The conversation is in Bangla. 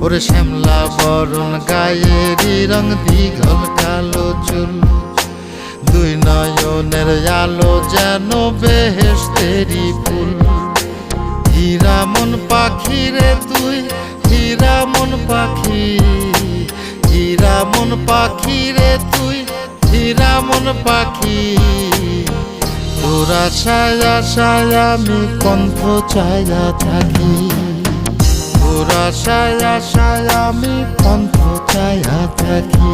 ওরে শ্যামলা বরণ গায়েরই রং, দীঘল কালো চুল, দুই নয়নের আলো যেন বেহেশতেরি ফুল। হীরা মন পাখি রে তুই, হীরা মন পাখি, হীরা মন পাখি রে তুই, হীরা মন পাখি। তোর আশায় আশায় আমি কণ্ঠ চাইয়া থাকি, তোর আশায় আশায় আমি কণ্ঠ চাইয়া থাকি।